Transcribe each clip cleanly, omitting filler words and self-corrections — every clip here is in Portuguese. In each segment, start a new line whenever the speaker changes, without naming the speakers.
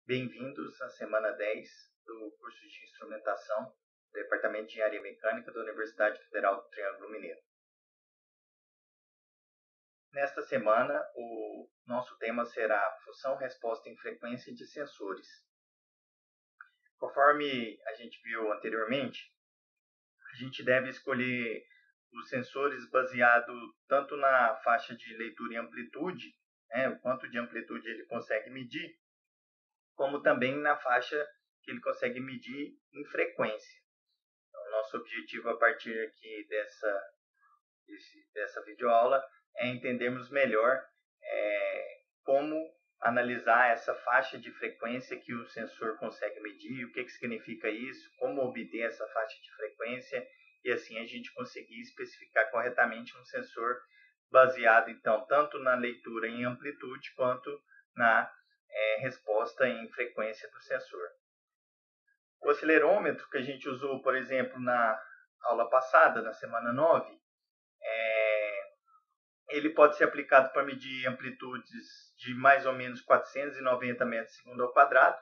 Bem-vindos à semana 10 do curso de instrumentação do Departamento de Engenharia Mecânica da Universidade Federal do Triângulo Mineiro. Nesta semana, o nosso tema será função-resposta em frequência de sensores. Conforme a gente viu anteriormente, a gente deve escolher os sensores baseado tanto na faixa de leitura e amplitude, o quanto de amplitude ele consegue medir, como também na faixa que ele consegue medir em frequência. Então, nosso objetivo a partir aqui dessa videoaula é entendermos melhor como analisar essa faixa de frequência que o sensor consegue medir, o que significa isso, como obter essa faixa de frequência e assim a gente conseguir especificar corretamente um sensor baseado então tanto na leitura em amplitude quanto na resposta em frequência do sensor. O acelerômetro que a gente usou, por exemplo, na aula passada, na semana 9, ele pode ser aplicado para medir amplitudes de mais ou menos 490 metros por segundo ao quadrado.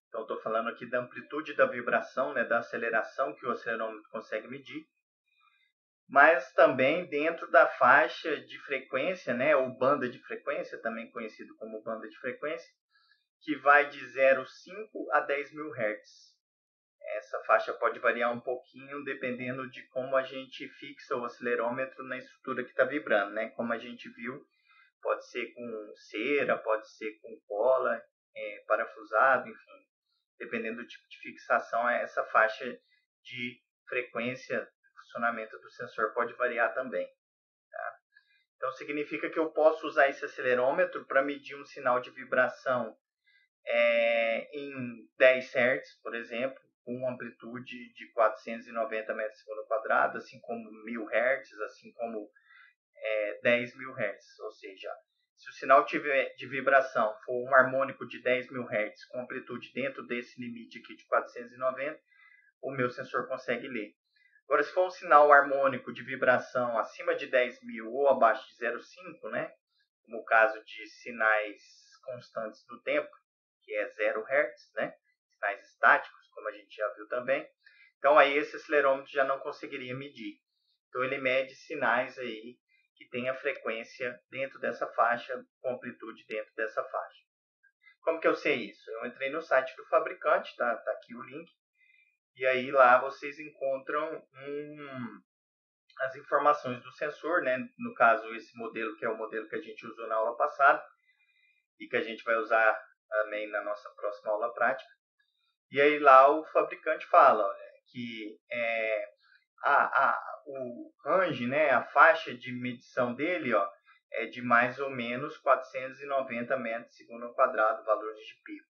Então, estou falando aqui da amplitude da vibração, da aceleração que o acelerômetro consegue medir. Mas também dentro da faixa de frequência, ou banda de frequência, também conhecido como banda de frequência, que vai de 0,5 a 10 mil Hz. Essa faixa pode variar um pouquinho dependendo de como a gente fixa o acelerômetro na estrutura que está vibrando. Como a gente viu, pode ser com cera, pode ser com cola, parafusado, enfim. Dependendo do tipo de fixação, essa faixa de frequência de funcionamento do sensor pode variar também. Tá? Então, significa que eu posso usar esse acelerômetro para medir um sinal de vibração em 10 Hz, por exemplo, com uma amplitude de 490 metros por segundo ao quadrado, assim como 1000 Hz, assim como 10 mil Hz. Ou seja, se o sinal de vibração for um harmônico de 10 mil Hz com amplitude dentro desse limite aqui de 490, o meu sensor consegue ler. Agora, se for um sinal harmônico de vibração acima de 10 mil ou abaixo de 0,5, como o caso de sinais constantes do tempo, que é 0 Hz, sinais estáticos, como a gente já viu também. Então, aí esse acelerômetro já não conseguiria medir. Então, ele mede sinais aí que tem a frequência dentro dessa faixa, com amplitude dentro dessa faixa. Como que eu sei isso? Eu entrei no site do fabricante, tá aqui o link, e aí lá vocês encontram as informações do sensor, no caso esse modelo que é o modelo que a gente usou na aula passada e que a gente vai usar também na nossa próxima aula prática. E aí lá o fabricante fala que o range, a faixa de medição dele é de mais ou menos 490 metros por segundo ao quadrado, valores de pico.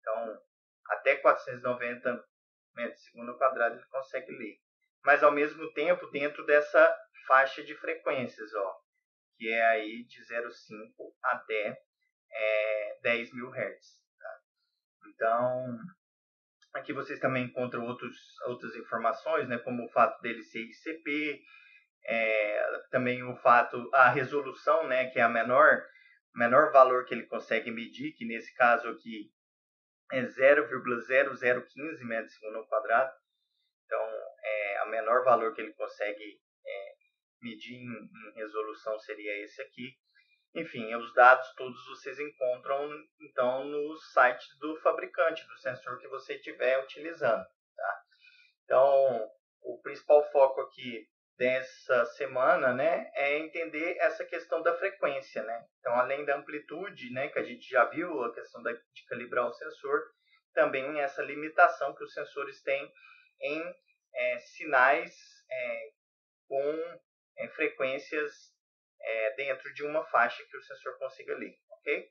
Então, até 490 metros por segundo ao quadrado ele consegue ler. Mas, ao mesmo tempo, dentro dessa faixa de frequências, que é aí de 0,5 até 10 mil Hz. Tá? Então, aqui vocês também encontram outras informações, como o fato dele ser ICP, também a resolução, que é a menor valor que ele consegue medir, que nesse caso aqui é 0,0015 metros por segundo ao quadrado. Então, a menor valor que ele consegue medir em resolução seria esse aqui. Enfim, os dados todos vocês encontram então no site do fabricante, do sensor que você estiver utilizando. Tá? Então, o principal foco aqui dessa semana é entender essa questão da frequência. Então, além da amplitude, que a gente já viu, a questão de calibrar o sensor, também essa limitação que os sensores têm em sinais com frequências dentro de uma faixa que o sensor consiga ler, ok?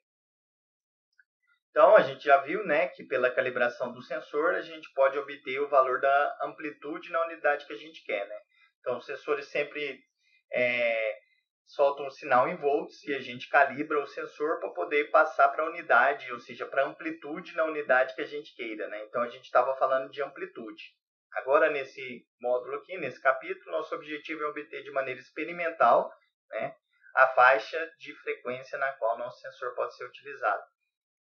Então, a gente já viu que pela calibração do sensor, a gente pode obter o valor da amplitude na unidade que a gente quer. Então, os sensores sempre soltam um sinal em volts e a gente calibra o sensor para poder passar para a unidade, ou seja, para a amplitude na unidade que a gente queira. Então, a gente estava falando de amplitude. Agora, nesse módulo aqui, nesse capítulo, nosso objetivo é obter de maneira experimental a faixa de frequência na qual nosso sensor pode ser utilizado.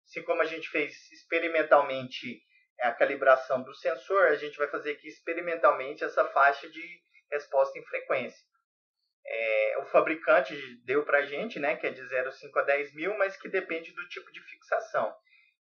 assim como a gente fez experimentalmente a calibração do sensor, a gente vai fazer aqui experimentalmente essa faixa de resposta em frequência. O fabricante deu para a gente, né, que é de 0,5 a 10 mil, mas que depende do tipo de fixação.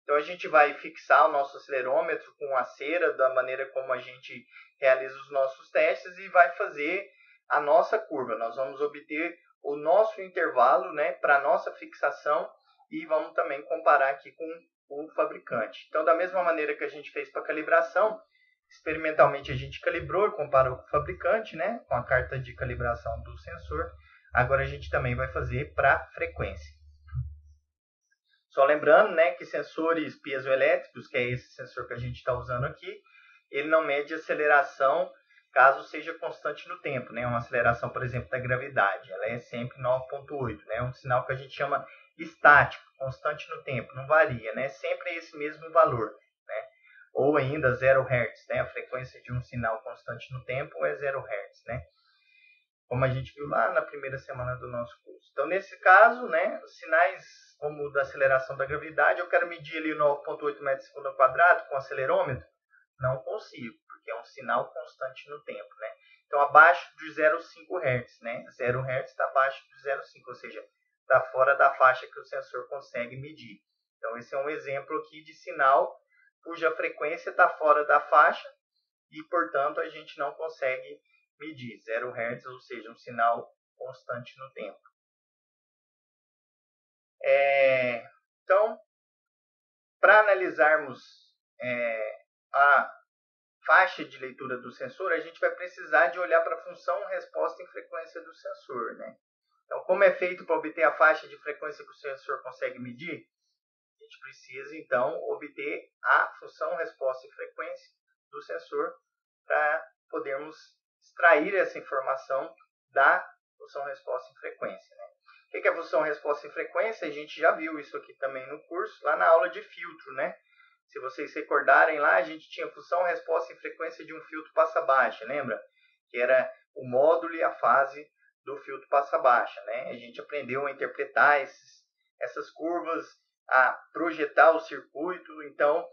Então a gente vai fixar o nosso acelerômetro com a cera, da maneira como a gente realiza os nossos testes, e vai fazer a nossa curva. Nós vamos obter o nosso intervalo, né, para a nossa fixação, e vamos também comparar aqui com o fabricante. Então, da mesma maneira que a gente fez para a calibração, experimentalmente a gente calibrou e comparou com o fabricante, né, com a carta de calibração do sensor. Agora a gente também vai fazer para frequência. Só lembrando, né, que sensores piezoelétricos, que é esse sensor que a gente está usando aqui, ele não mede aceleração caso seja constante no tempo, né? Uma aceleração, por exemplo, da gravidade, ela é sempre 9,8, né? Um sinal que a gente chama estático, constante no tempo, não varia, né? Sempre é esse mesmo valor, né? Ou ainda 0 Hz, né? A frequência de um sinal constante no tempo é 0 Hz, né? Como a gente viu lá na primeira semana do nosso curso. Então, nesse caso, né, os sinais como o da aceleração da gravidade, eu quero medir ali 9,8 metros por segundo ao quadrado com acelerômetro, não consigo, porque é um sinal constante no tempo, né? Então, abaixo de 0,5 Hz, né? 0 Hz está abaixo de 0,5, ou seja, está fora da faixa que o sensor consegue medir. Então, esse é um exemplo aqui de sinal cuja frequência está fora da faixa e, portanto, a gente não consegue medir 0 Hz, ou seja, um sinal constante no tempo. Então, para analisarmos a faixa de leitura do sensor, a gente vai precisar de olhar para a função resposta em frequência do sensor, né? Então, como é feito para obter a faixa de frequência que o sensor consegue medir? A gente precisa, então, obter a função resposta em frequência do sensor para podermos extrair essa informação da função resposta em frequência, né? O que é a função resposta em frequência? A gente já viu isso aqui também no curso, lá na aula de filtro, né? Se vocês recordarem lá, a gente tinha função resposta em frequência de um filtro passa-baixa, lembra? Que era o módulo e a fase do filtro passa-baixa, né? A gente aprendeu a interpretar essas curvas, a projetar o circuito, então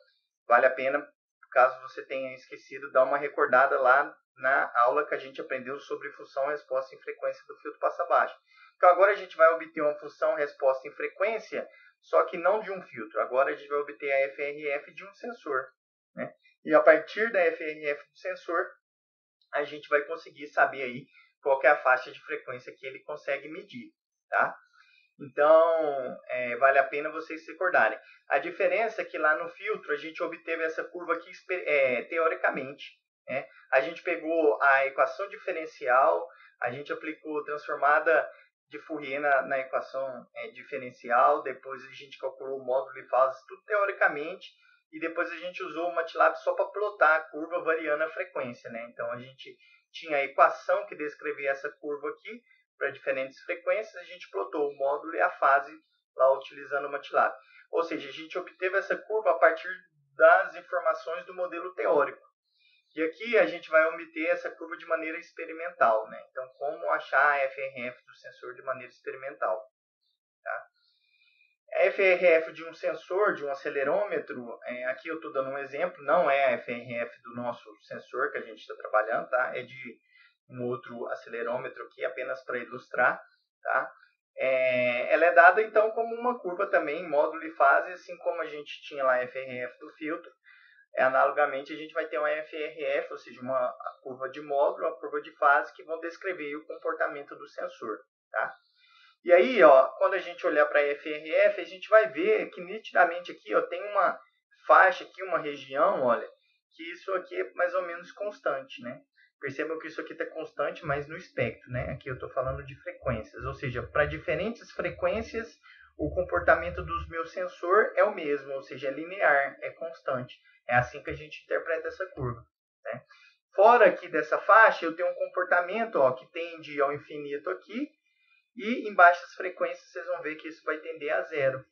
vale a pena, caso você tenha esquecido, dar uma recordada lá na aula que a gente aprendeu sobre função resposta em frequência do filtro passa-baixa. Então agora a gente vai obter uma função resposta em frequência, só que não de um filtro. Agora a gente vai obter a FRF de um sensor, né? E a partir da FRF do sensor, a gente vai conseguir saber aí qual que é a faixa de frequência que ele consegue medir, tá? Então, vale a pena vocês se recordarem. A diferença é que lá no filtro a gente obteve essa curva aqui teoricamente, né? A gente pegou a equação diferencial, a gente aplicou transformada de Fourier na equação diferencial, depois a gente calculou o módulo e fase, tudo teoricamente, e depois a gente usou o MATLAB só para plotar a curva variando a frequência, né? Então a gente tinha a equação que descrevia essa curva aqui para diferentes frequências, a gente plotou o módulo e a fase lá utilizando o MATLAB. Ou seja, a gente obteve essa curva a partir das informações do modelo teórico. E aqui a gente vai obter essa curva de maneira experimental, né? Então, como achar a FRF do sensor de maneira experimental, tá? A FRF de um sensor, de um acelerômetro, aqui eu estou dando um exemplo, não é a FRF do nosso sensor que a gente está trabalhando, tá? É de um outro acelerômetro aqui, apenas para ilustrar, tá? Ela é dada, então, como uma curva também, módulo e fase, assim como a gente tinha lá a FRF do filtro. Analogamente, a gente vai ter uma FRF, ou seja, a curva de módulo, a curva de fase, que vão descrever o comportamento do sensor, tá? E aí, ó, quando a gente olhar para a FRF, a gente vai ver que nitidamente aqui, ó, tem uma faixa aqui, uma região, olha, que isso aqui é mais ou menos constante, né? Percebam que isso aqui está constante, mas no espectro, né? Aqui eu estou falando de frequências, ou seja, para diferentes frequências, o comportamento dos meus sensor é o mesmo, ou seja, é linear, é constante. É assim que a gente interpreta essa curva, né? Fora aqui dessa faixa, eu tenho um comportamento, ó, que tende ao infinito aqui, e em baixas frequências vocês vão ver que isso vai tender a zero.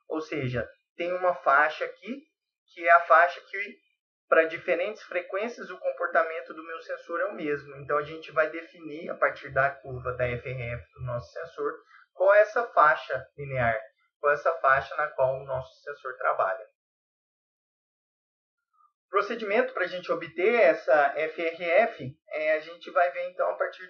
Ou seja, tem uma faixa aqui, que é a faixa que, para diferentes frequências, o comportamento do meu sensor é o mesmo. Então a gente vai definir, a partir da curva da FRF do nosso sensor, qual é essa faixa linear, com essa faixa na qual o nosso sensor trabalha. Procedimento para a gente obter essa FRF, a gente vai ver então a partir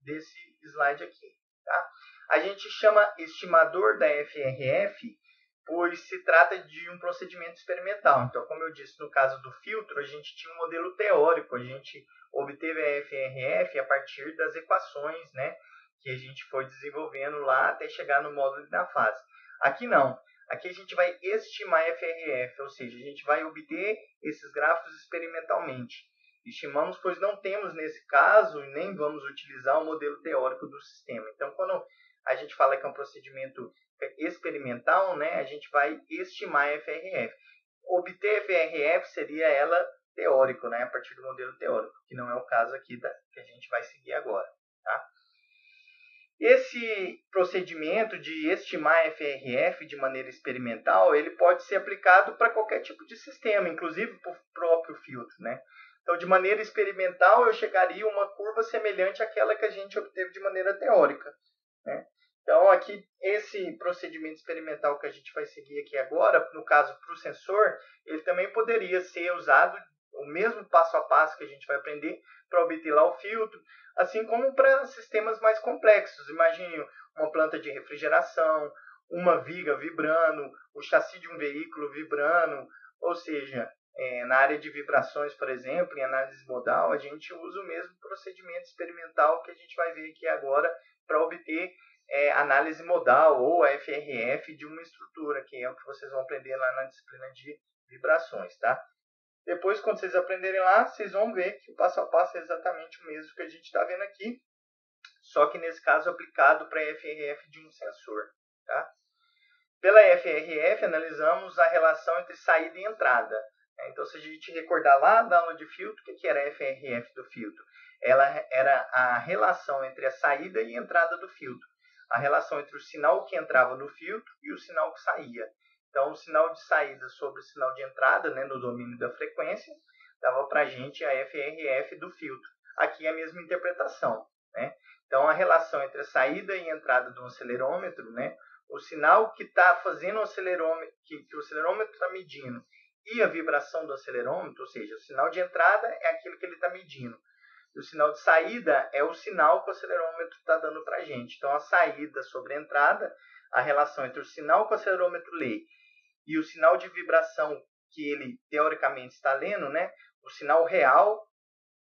desse slide aqui. Tá? A gente chama estimador da FRF, pois se trata de um procedimento experimental. Então, como eu disse, no caso do filtro, a gente tinha um modelo teórico, a gente obteve a FRF a partir das equações, né, que a gente foi desenvolvendo lá até chegar no módulo da fase. Aqui não. Aqui a gente vai estimar a FRF, ou seja, a gente vai obter esses gráficos experimentalmente. Estimamos, pois não temos nesse caso e nem vamos utilizar o modelo teórico do sistema. Então, quando a gente fala que é um procedimento experimental, né, a gente vai estimar a FRF. Obter a FRF seria ela teórico, né, a partir do modelo teórico, que não é o caso aqui que a gente vai seguir agora. Tá? Esse procedimento de estimar a FRF de maneira experimental, ele pode ser aplicado para qualquer tipo de sistema, inclusive para o próprio filtro, né? Então, de maneira experimental, eu chegaria a uma curva semelhante àquela que a gente obteve de maneira teórica, né? Então, aqui, esse procedimento experimental que a gente vai seguir aqui agora, no caso para o sensor, ele também poderia ser usado, o mesmo passo a passo que a gente vai aprender para obter lá o filtro, assim como para sistemas mais complexos. Imagine uma planta de refrigeração, uma viga vibrando, o chassi de um veículo vibrando, ou seja, na área de vibrações, por exemplo, em análise modal, a gente usa o mesmo procedimento experimental que a gente vai ver aqui agora para obter análise modal ou a FRF de uma estrutura, que é o que vocês vão aprender lá na disciplina de vibrações, tá? Depois, quando vocês aprenderem lá, vocês vão ver que o passo a passo é exatamente o mesmo que a gente está vendo aqui, só que nesse caso aplicado para a FRF de um sensor. Tá? Pela FRF, analisamos a relação entre saída e entrada. Então, se a gente recordar lá da aula de filtro, o que era a FRF do filtro? Ela era a relação entre a saída e a entrada do filtro. A relação entre o sinal que entrava no filtro e o sinal que saía. Então, o sinal de saída sobre o sinal de entrada, né, no domínio da frequência, dava para a gente a FRF do filtro. Aqui é a mesma interpretação. Né? Então, a relação entre a saída e a entrada do acelerômetro, né, o sinal que está fazendo o acelerômetro, que o acelerômetro está medindo, e a vibração do acelerômetro, ou seja, o sinal de entrada é aquilo que ele está medindo. E o sinal de saída é o sinal que o acelerômetro está dando para a gente. Então, a saída sobre a entrada, a relação entre o sinal que o acelerômetro lê e o sinal de vibração que ele teoricamente está lendo, né? O sinal real,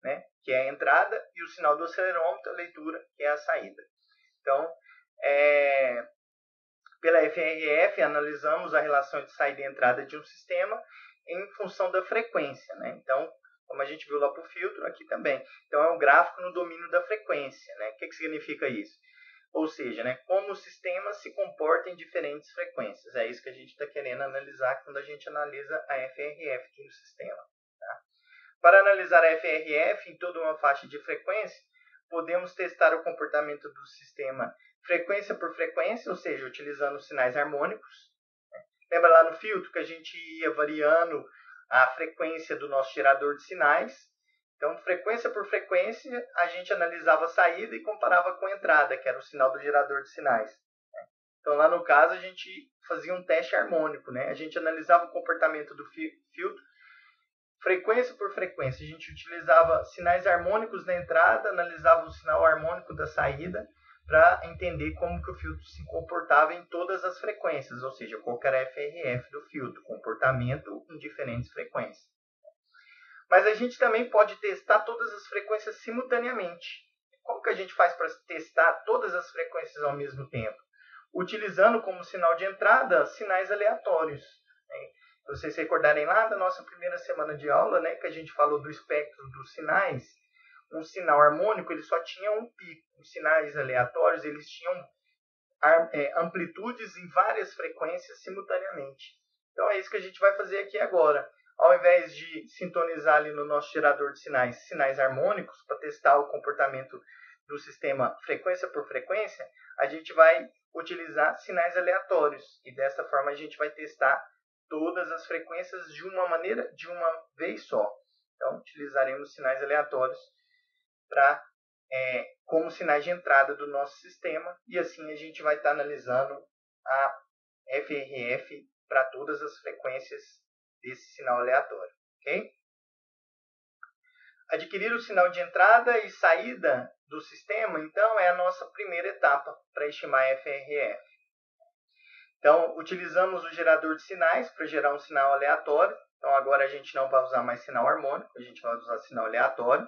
né? Que é a entrada, e o sinal do acelerômetro, a leitura, que é a saída. Então, pela FRF, analisamos a relação entre saída e entrada de um sistema em função da frequência. Né? Então, como a gente viu lá para o filtro, aqui também. Então, é um gráfico no domínio da frequência. Né? O que significa isso? Ou seja, né, como o sistema se comporta em diferentes frequências. É isso que a gente está querendo analisar quando a gente analisa a FRF de um sistema. Tá? Para analisar a FRF em toda uma faixa de frequência, podemos testar o comportamento do sistema frequência por frequência, ou seja, utilizando sinais harmônicos. Né? Lembra lá no filtro que a gente ia variando a frequência do nosso gerador de sinais? Então, frequência por frequência, a gente analisava a saída e comparava com a entrada, que era o sinal do gerador de sinais. Então, lá no caso, a gente fazia um teste harmônico. Né? A gente analisava o comportamento do filtro, frequência por frequência. A gente utilizava sinais harmônicos na entrada, analisava o sinal harmônico da saída, para entender como que o filtro se comportava em todas as frequências, ou seja, qual era a FRF do filtro, comportamento em diferentes frequências. Mas a gente também pode testar todas as frequências simultaneamente. Como que a gente faz para testar todas as frequências ao mesmo tempo? Utilizando como sinal de entrada sinais aleatórios. Né? Se vocês recordarem lá da nossa primeira semana de aula, né, que a gente falou do espectro dos sinais, um sinal harmônico ele só tinha um pico. Os sinais aleatórios eles tinham amplitudes em várias frequências simultaneamente. Então é isso que a gente vai fazer aqui agora. Ao invés de sintonizar ali no nosso gerador de sinais harmônicos para testar o comportamento do sistema frequência por frequência, a gente vai utilizar sinais aleatórios e dessa forma a gente vai testar todas as frequências de uma vez só. Então utilizaremos sinais aleatórios como sinais de entrada do nosso sistema e assim a gente vai estar analisando FRF para todas as frequências desse sinal aleatório. Ok? Adquirir o sinal de entrada e saída do sistema, então, é a nossa primeira etapa para estimar FRF. Então, utilizamos o gerador de sinais para gerar um sinal aleatório. Então, agora a gente não vai usar mais sinal harmônico, a gente vai usar sinal aleatório,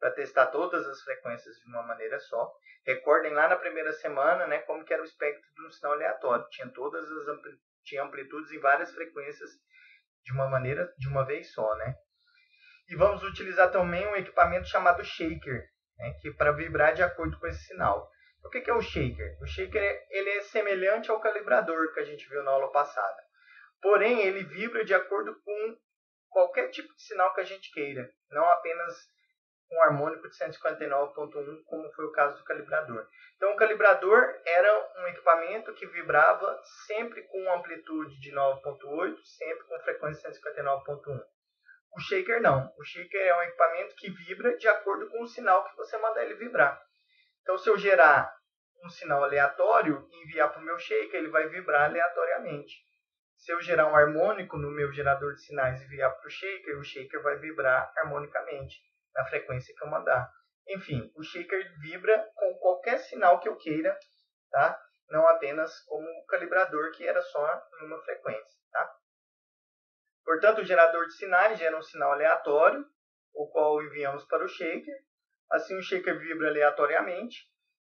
para testar todas as frequências de uma maneira só. Recordem lá na primeira semana, né, como que era o espectro de um sinal aleatório. Tinha amplitudes em várias frequências de uma vez só, né? E vamos utilizar também um equipamento chamado shaker, né, que para vibrar de acordo com esse sinal. O que é o shaker? O shaker ele é semelhante ao calibrador que a gente viu na aula passada. Porém, ele vibra de acordo com qualquer tipo de sinal que a gente queira, não apenas um harmônico de 159.1, como foi o caso do calibrador. Então, o calibrador era um equipamento que vibrava sempre com amplitude de 9.8, sempre com frequência 159.1. O shaker não. O shaker é um equipamento que vibra de acordo com o sinal que você mandar ele vibrar. Então, se eu gerar um sinal aleatório e enviar para o meu shaker, ele vai vibrar aleatoriamente. Se eu gerar um harmônico no meu gerador de sinais e enviar para o shaker vai vibrar harmonicamente na frequência que eu mandar. Enfim, o shaker vibra com qualquer sinal que eu queira, tá? Não apenas como o calibrador, que era só em uma frequência, tá? Portanto, o gerador de sinais gera um sinal aleatório, o qual enviamos para o shaker. Assim, o shaker vibra aleatoriamente,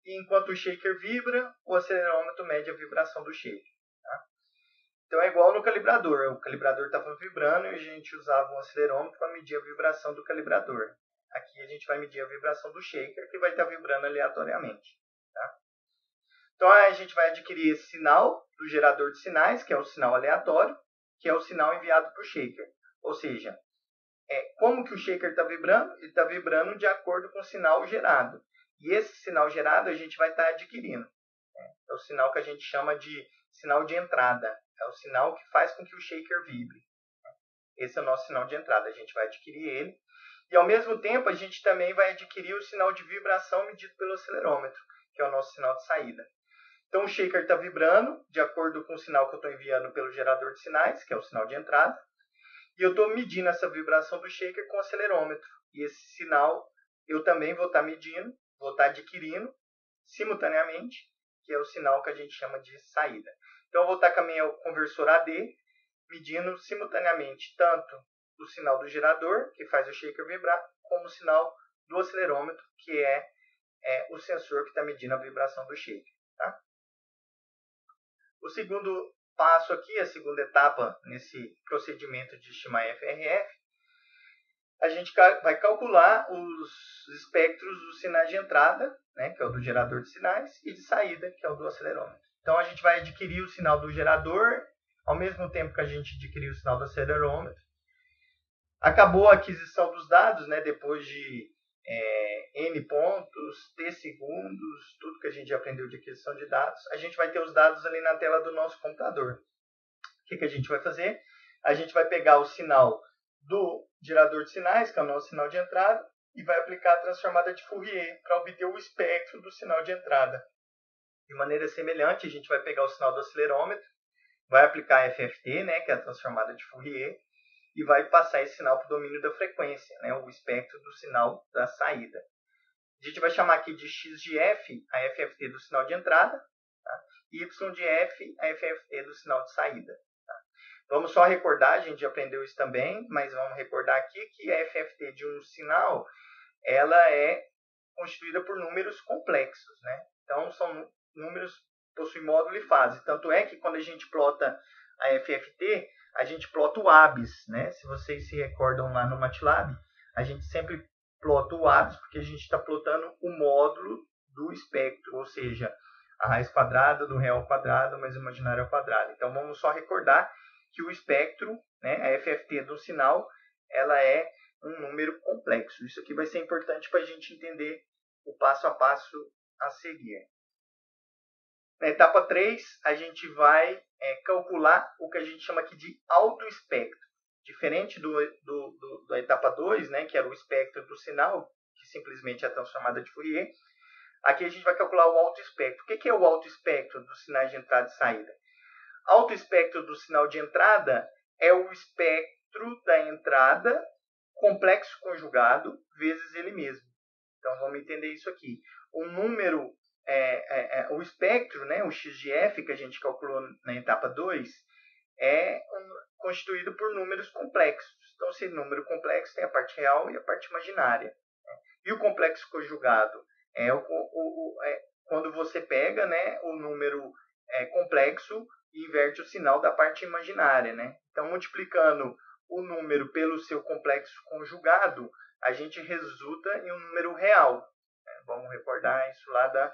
e enquanto o shaker vibra, o acelerômetro mede a vibração do shaker. Tá? Então, é igual no calibrador. O calibrador estava vibrando e a gente usava um acelerômetro para medir a vibração do calibrador. Aqui a gente vai medir a vibração do shaker, que vai estar vibrando aleatoriamente. Tá? Então, a gente vai adquirir esse sinal do gerador de sinais, que é o sinal aleatório, que é o sinal enviado para o shaker. Ou seja, como que o shaker está vibrando? Ele está vibrando de acordo com o sinal gerado. E esse sinal gerado a gente vai estar adquirindo. É o sinal que a gente chama de sinal de entrada. É o sinal que faz com que o shaker vibre. Esse é o nosso sinal de entrada. A gente vai adquirir ele. E ao mesmo tempo a gente também vai adquirir o sinal de vibração medido pelo acelerômetro, que é o nosso sinal de saída. Então o shaker está vibrando de acordo com o sinal que eu estou enviando pelo gerador de sinais, que é o sinal de entrada. E eu estou medindo essa vibração do shaker com o acelerômetro. E esse sinal eu também vou estar medindo, vou estar adquirindo simultaneamente, que é o sinal que a gente chama de saída. Então eu vou estar com o meu conversor AD, medindo simultaneamente tanto o sinal do gerador, que faz o shaker vibrar, como o sinal do acelerômetro, que é o sensor que está medindo a vibração do shaker. Tá? O segundo passo aqui, a segunda etapa nesse procedimento de estimar FRF, a gente vai calcular os espectros dos sinais de entrada, né, que é o do gerador de sinais, e de saída, que é o do acelerômetro. Então a gente vai adquirir o sinal do gerador, ao mesmo tempo que a gente adquiriu o sinal do acelerômetro. Acabou a aquisição dos dados, né, depois de N pontos, T segundos, tudo que a gente aprendeu de aquisição de dados, a gente vai ter os dados ali na tela do nosso computador. O que a gente vai fazer? A gente vai pegar o sinal do gerador de sinais, que é o nosso sinal de entrada, e vai aplicar a transformada de Fourier para obter o espectro do sinal de entrada. De maneira semelhante, a gente vai pegar o sinal do acelerômetro, vai aplicar a FFT, né, que é a transformada de Fourier, e vai passar esse sinal para o domínio da frequência, né, o espectro do sinal da saída. A gente vai chamar aqui de X de F a FFT do sinal de entrada, tá? E Y de F a FFT do sinal de saída. Tá? Vamos só recordar, a gente já aprendeu isso também, mas vamos recordar aqui que a FFT de um sinal ela é constituída por números complexos. Né? Então, são números que possuem módulo e fase. Tanto é que quando a gente plota a FFT, a gente plota o ABS. Né? Se vocês se recordam lá no MATLAB, a gente sempre plota o ABS porque a gente está plotando o módulo do espectro, ou seja, a raiz quadrada do real ao quadrado mais o imaginário ao quadrado. Então, vamos só recordar que o espectro, né, a FFT do sinal, ela é um número complexo. Isso aqui vai ser importante para a gente entender o passo a passo a seguir. Na etapa 3, a gente vai calcular o que a gente chama aqui de autoespectro. Diferente da etapa 2, né, que era o espectro do sinal, que simplesmente é a transformada de Fourier, aqui a gente vai calcular o autoespectro. O que é o autoespectro dos sinais de entrada e saída? Autoespectro do sinal de entrada é o espectro da entrada complexo conjugado vezes ele mesmo. Então, vamos entender isso aqui. O número, o espectro, né, o x de f, que a gente calculou na etapa 2, é constituído por números complexos. Então, esse número complexo tem a parte real e a parte imaginária. E o complexo conjugado é quando você pega, né, o número complexo e inverte o sinal da parte imaginária. Né? Então, multiplicando o número pelo seu complexo conjugado, a gente resulta em um número real. Vamos recordar isso lá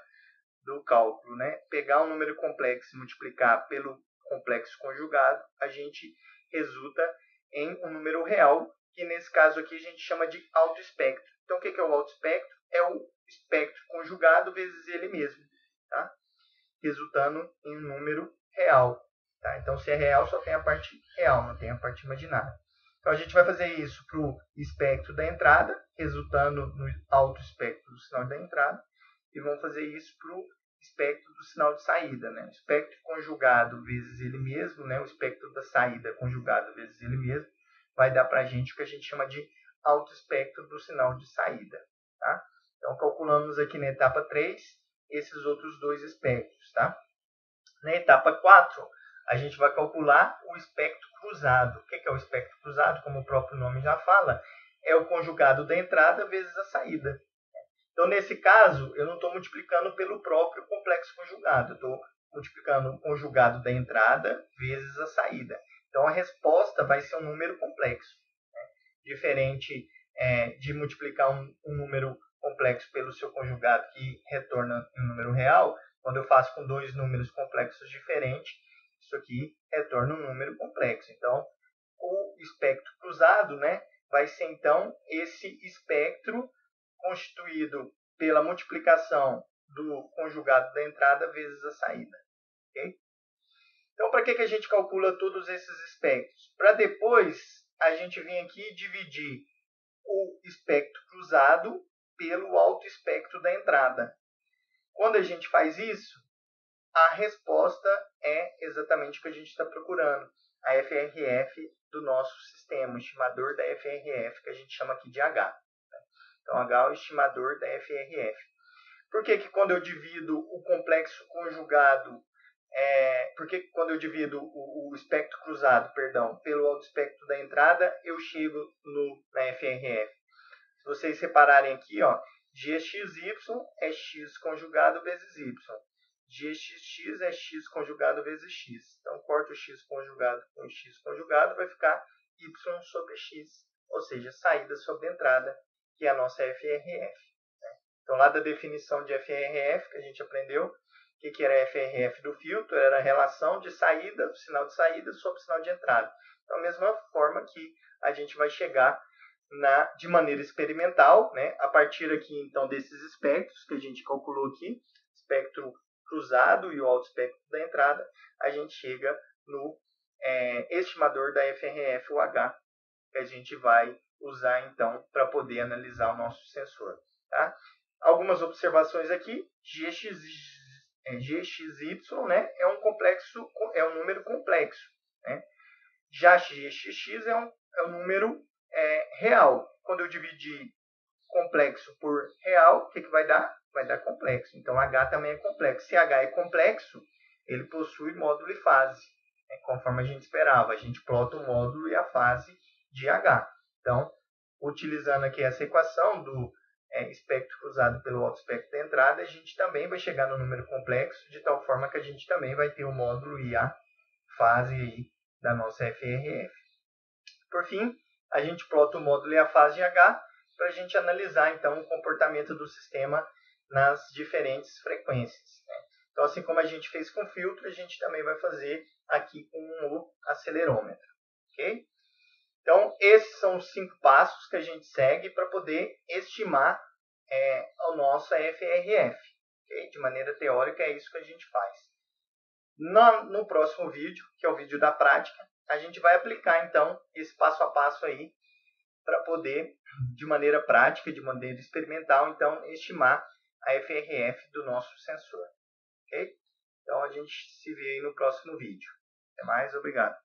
do cálculo. Né? Pegar um número complexo e multiplicar pelo complexo conjugado, a gente resulta em um número real, que nesse caso aqui a gente chama de autoespectro. Então, o que é o autoespectro? É o espectro conjugado vezes ele mesmo, tá? Resultando em um número real. Tá? Então, se é real, só tem a parte real, não tem a parte imaginária. Então, a gente vai fazer isso para o espectro da entrada, resultando no autoespectro do sinal da entrada, e vamos fazer isso para o espectro do sinal de saída. Né? O espectro conjugado vezes ele mesmo, né? O espectro da saída conjugado vezes ele mesmo, vai dar para a gente o que a gente chama de autoespectro do sinal de saída. Tá? Então, calculamos aqui na etapa 3 esses outros dois espectros. Tá? Na etapa 4, a gente vai calcular o espectro cruzado. O que é o espectro cruzado? Como o próprio nome já fala, é o conjugado da entrada vezes a saída. Então, nesse caso, eu não estou multiplicando pelo próprio complexo conjugado. Eu estou multiplicando o conjugado da entrada vezes a saída. Então, a resposta vai ser um número complexo. Né? Diferente de multiplicar um número complexo pelo seu conjugado, que retorna um número real, quando eu faço com dois números complexos diferentes, isso aqui retorna um número complexo. Então, o espectro cruzado, né, vai ser, então, esse espectro constituído pela multiplicação do conjugado da entrada vezes a saída. Okay? Então, para que a gente calcula todos esses espectros? Para depois a gente vir aqui e dividir o espectro cruzado pelo autoespectro da entrada. Quando a gente faz isso, a resposta é exatamente o que a gente está procurando. A FRF do nosso sistema, o estimador da FRF, que a gente chama aqui de H. Então, H é o estimador da FRF. Por que quando eu divido o complexo conjugado, porque quando eu divido o espectro cruzado, pelo autoespectro da entrada, eu chego na FRF? Se vocês separarem aqui, ó, GXY é X conjugado vezes Y. GXX é X conjugado vezes X. Então, corto o X conjugado com X conjugado, vai ficar Y sobre X, ou seja, saída sobre entrada, que é a nossa FRF. Né? Então, lá da definição de FRF, que a gente aprendeu, o que era a FRF do filtro? Era a relação de saída, do sinal de saída sobre o sinal de entrada. Então, da mesma forma que a gente vai chegar de maneira experimental, né, a partir aqui, então, desses espectros que a gente calculou aqui, espectro cruzado e o autoespectro da entrada, a gente chega no estimador da FRF, o H, que a gente vai usar, então, para poder analisar o nosso sensor. Tá? Algumas observações aqui. GXY, né, é um número complexo. Né? Já GXX é um número real. Quando eu dividir complexo por real, o que vai dar? Vai dar complexo. Então, H também é complexo. Se H é complexo, ele possui módulo e fase. Conforme a gente esperava. A gente plota o módulo e a fase de H. Então, utilizando aqui essa equação do espectro cruzado pelo autoespectro da entrada, a gente também vai chegar no número complexo, de tal forma que a gente também vai ter o módulo e a fase aí da nossa FRF. Por fim, a gente plota o módulo e a fase de H para a gente analisar, então, o comportamento do sistema nas diferentes frequências. Né? Então, assim como a gente fez com o filtro, a gente também vai fazer aqui com o acelerômetro. Okay? Então, esses são os 5 passos que a gente segue para poder estimar a nossa FRF. Okay? De maneira teórica, é isso que a gente faz. No próximo vídeo, que é o vídeo da prática, a gente vai aplicar, então, esse passo a passo aí para poder, de maneira prática, de maneira experimental, então, estimar a FRF do nosso sensor. Ok? Então, a gente se vê aí no próximo vídeo. Até mais, obrigado.